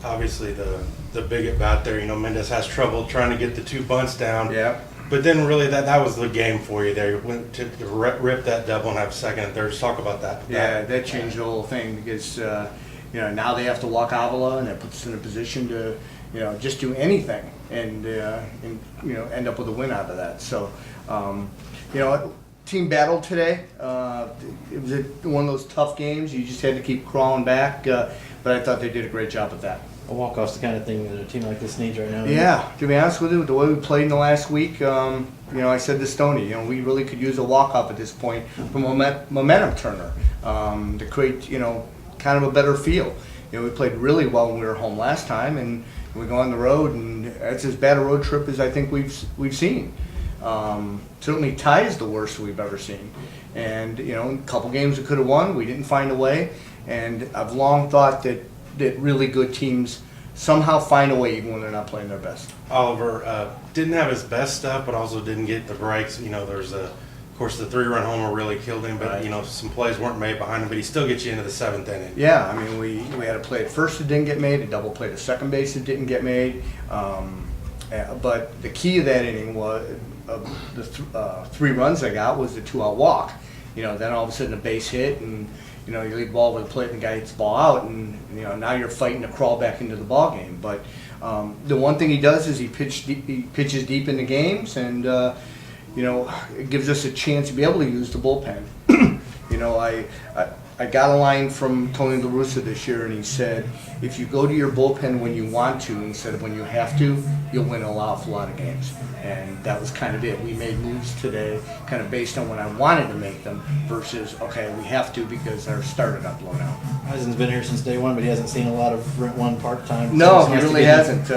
obviously the big at bat there. Mendez has trouble trying to get the two bunts down. Yeah. But then really that was the game for you there. You went to rip that double and have second and third. Just talk about that. Yeah, that changed the whole thing because now they have to walk Avila, and that puts us in a position to just do anything and end up with a win out of that. So team battle today. It was one of those tough games. You just had to keep crawling back, but I thought they did a great job with that. A walk-off's the kind of thing that a team like this needs right now. Yeah, to be honest with you, the way we played in the last week, I said to Stoney, we really could use a walk-off at this point from a momentum turner to create, kind of a better feel. We played really well when we were home last time, and we go on the road, and it's as bad a road trip as I think we've seen. Certainly ties the worst we've ever seen. And, a couple games we could have won, we didn't find a way. And I've long thought that really good teams somehow find a way even when they're not playing their best. Oliver didn't have his best stuff, but also didn't get the breaks. There's of course, the 3-run homer really killed him, but Right. Some plays weren't made behind him, but he still gets you into the 7th inning. Yeah, I mean, we had a play at first that didn't get made, a double play at second base that didn't get made. But the key of that inning was the 3 runs they got was the 2-out walk. Then all of a sudden a base hit, and you leave the ball over the plate, and the guy hits the ball out, and now you're fighting to crawl back into the ball game. But the one thing he does is he pitches deep into games, and it gives us a chance to be able to use the bullpen. I got a line from Tony La Russa this year, and he said, if you go to your bullpen when you want to instead of when you have to, you'll win an awful lot of games. And that was kind of it. We made moves today kind of based on when I wanted to make them versus, okay, we have to because our starter got blown out. Eisen's been here since day one, but he hasn't seen a lot of Rent 1 part-time. No, So he it's nice to really get hasn't.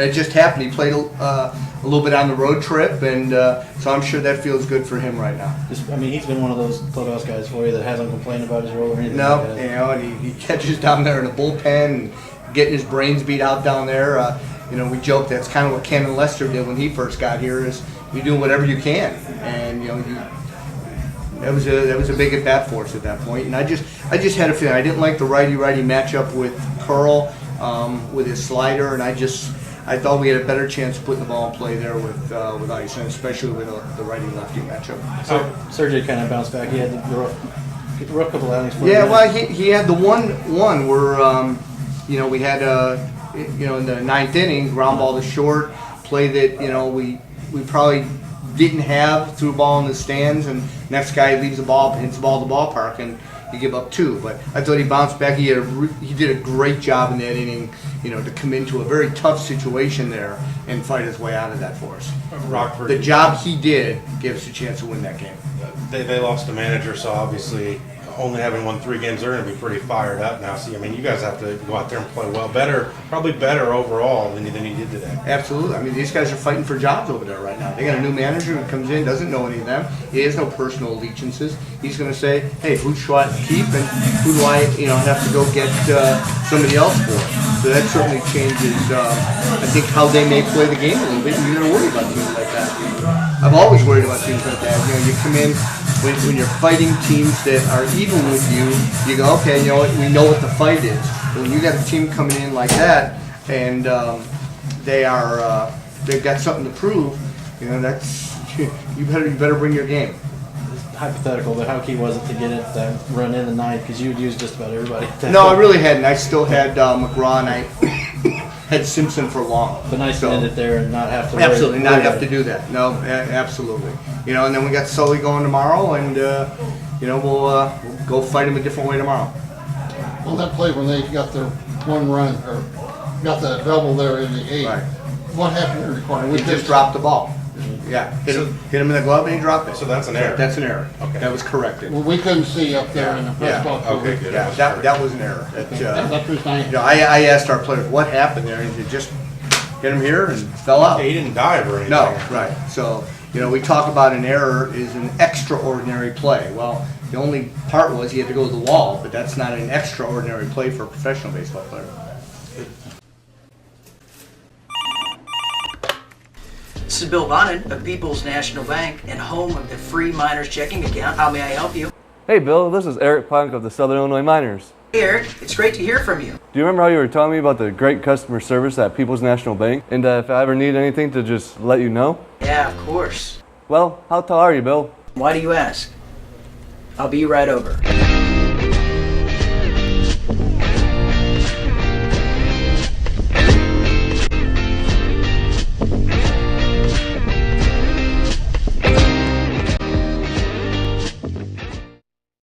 It just happened. He played a little bit on the road trip, and so I'm sure that feels good for him right now. he's been one of those clubhouse guys for you that hasn't complained about his role or anything No, like that. and he catches down there in the bullpen and getting his brains beat out down there. We joke that's kind of what Ken Lester did when he first got here. Is you do whatever you can, and that was a big at bat for us at that point. And I just had a feeling I didn't like the righty-righty matchup with Curl with his slider, and I thought we had a better chance of putting the ball in play there with Eisen, especially with the righty-lefty matchup. So Sergey kind of bounced back. He had the rough couple outings. Yeah, well, he had the one where we had in the 9th inning, ground ball to short, play that we probably didn't have, threw a ball in the stands, and next guy leaves the ball, hits the ball to the ballpark, and you give up 2. But I thought he bounced back. He did a great job in that inning, to come into a very tough situation there and fight his way out of that for us. Rockford. The job he did gave us a chance to win that game. They lost a manager, so obviously only having won 3 games, they're going to be pretty fired up now. So, you guys have to go out there and play well. Probably better overall than you did today. Absolutely. I mean, these guys are fighting for jobs over there right now. They got a new manager who comes in, doesn't know any of them. He has no personal allegiances. He's going to say, hey, who should I keep and who do I have to go get somebody else for? So that certainly changes, I think, how they may play the game a little bit. And you're going to worry about teams like that. I've always worried about teams like that. You come in, when you're fighting teams that are even with you, you go, okay, we know what the fight is. But when you got a team coming in like that, and they've got something to prove, that's you better bring your game. It's hypothetical, but how key was it to get it that run in the 9th? Because you would use just about everybody. No, I really hadn't. I still had McGraw, and I had Simpson for long. But nice to end it there and not have to. Absolutely, not have to do that. No, absolutely. And then we got Sully going tomorrow, and we'll go fight him a different way tomorrow. Well, that play when they got their 1 run or got the double there in the 8th. Right. What happened in the recording? We just dropped the ball. Yeah, hit him in the glove, and he dropped it. So that's an error. That's an error. Okay. That was corrected. Well, we couldn't see up there in the press box. Okay, good. Yeah, that was an error. That was nice. I asked our players what happened there, and he just hit him here and fell out. He didn't dive or anything. No, right. So, we talk about an error is an extraordinary play. Well, the only part was he had to go to the wall, but that's not an extraordinary play for a professional baseball player. This is Bill Bonin of People's National Bank and home of the free Miners checking account. How may I help you? Hey Bill, this is Eric Plank of the Southern Illinois Miners. Hey Eric, it's great to hear from you. Do you remember how you were telling me about the great customer service at People's National Bank? And if I ever need anything to just let you know? Yeah, of course. Well, how tall are you, Bill? Why do you ask? I'll be right over.